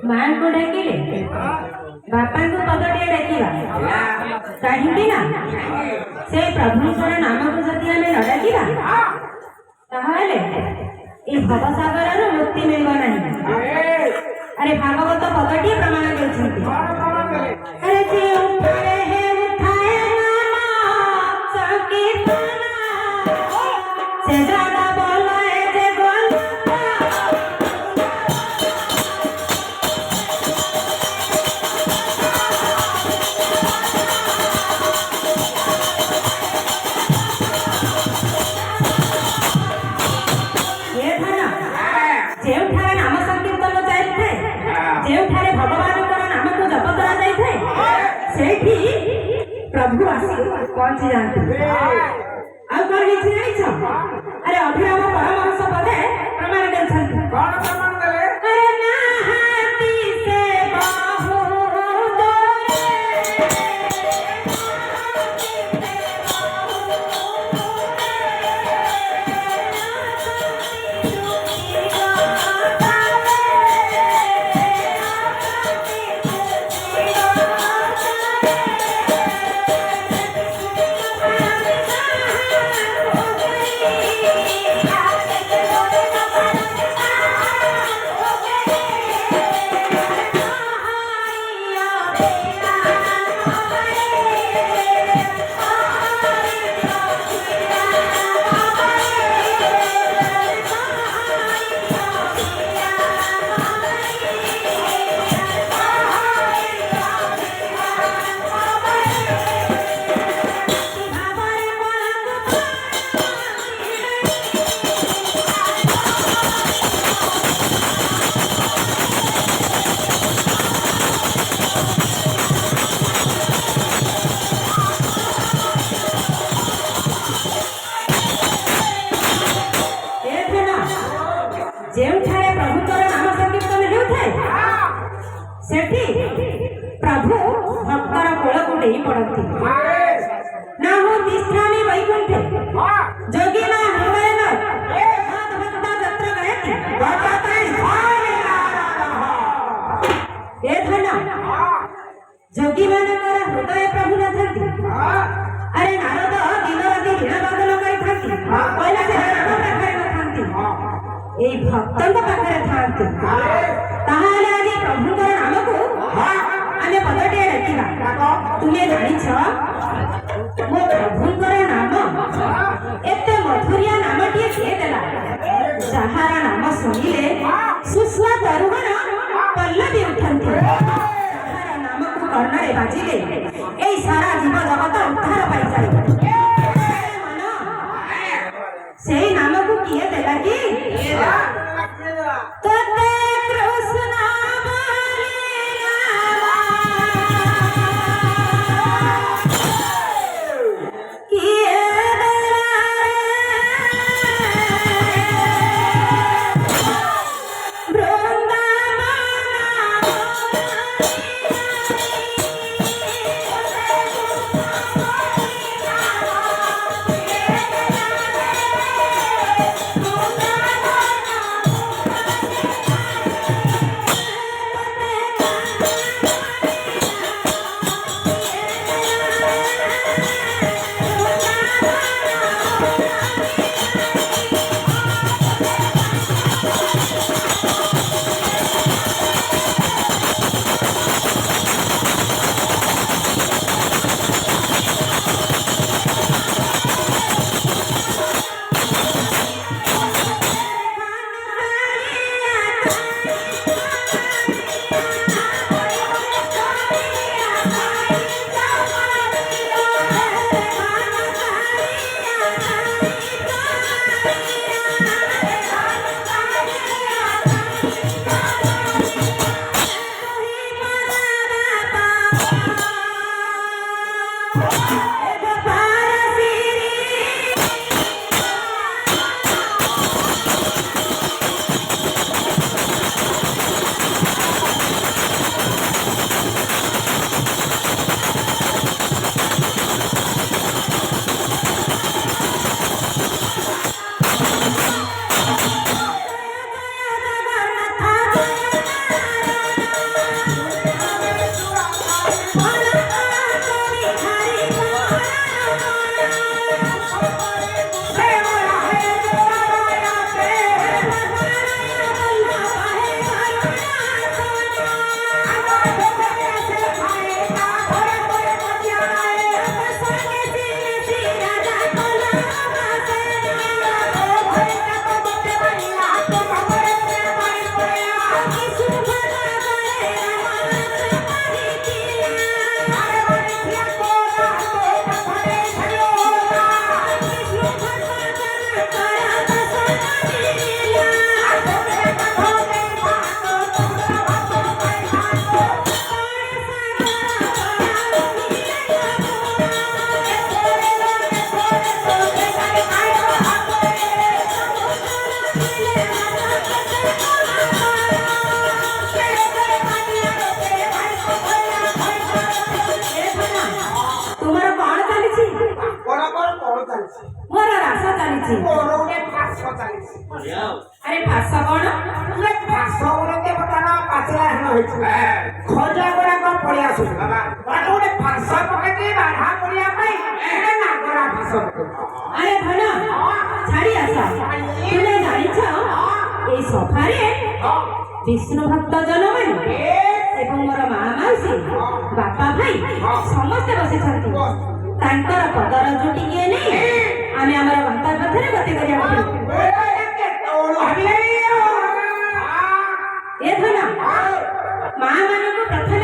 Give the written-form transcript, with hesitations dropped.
मां को डाकिले बापा को पदटिया डाकिबा कहीं ना से प्रभुंकर नाम को जदि आमे न डाकिबा ताहले ए भवसागर रो मुक्ति मिलबो नहीं। अरे भागवत पदटिया प्रमाण देछथि। अरे जे उठाए हे उठाए नाम संकीर्तन से जादा बोलाए जे गोल प्रभु आसी पहुंची जाते। अब कौन नीचे नहीं छो? अरे अभिराम परमहंस पदे प्रमाण देछथि। कौन प्रमाण देले? अरे ना हाथी से बाहु दौड़े प्रभु भक्तर कोल को नहीं पड़ती ना हो तिष्ठामि वैकुंठे जोगिना हृदय न भक्त जत्र गयति ए धन जोगी मानकर हृदय प्रभु न थांती। अरे नारद दिन राति ऋण बादल करि थांती पहिला से नारद पाखरे न थांती ए भक्तन पाखरे थांती। ताहाले आज प्रभुकर नाम को आमे पदटिया डाकिबा। तुमे जानिछ मो प्रभुंकर नाम एते मधुरिया नामटिए किए देला जहार नाम सुनिले सुस्वा तरुण पल्लवी उठंती। जहार नाम को कर्णरे बाजिले एई सारा जीव जगत उद्धार पाई जाय। सेई नाम को किए देला कि तते कृष्ण ଚାଲିଛି ମୋର ଗୋଟେ ଫାସ ଚାଲିଛି। ଆରେ ଭାଷ କଣ ଗୋଟେ ଫାସ ଗୋଟେ ବର୍ତ୍ତମାନ ପାଚିଲା ହେନ ହେଇଛି ଖଜା ଗୁଡାକ ପଳେଇ ଆସୁଛି ଗୋଟେ ଫାସ ପକେଇକି ବାଧା କରିବା ପାଇଁ ଗୋଟେ ନାଗରା ଫାସ ଆରେ ଧନ ଛାଡି ଆସ ତୁମେ ଜାଣିଛ এই ସଭାରେ ବିଷ୍ଣୁ ଭକ୍ତ ଜନମାନେ ଏବଂ ମୋର ମା ମାଉସୀ ବାପା ଭାଇ ସମସ୍ତେ ବସିଛନ୍ତି ତାଙ୍କର ପଦର ଜୁଟିକିଏ ନେଇ ଆମେ ଆମର ବାପା ପଥରେ ଗତି କରିବାକୁ ଏ ଧନ ମା ମାନଙ୍କୁ ପ୍ରଥମେ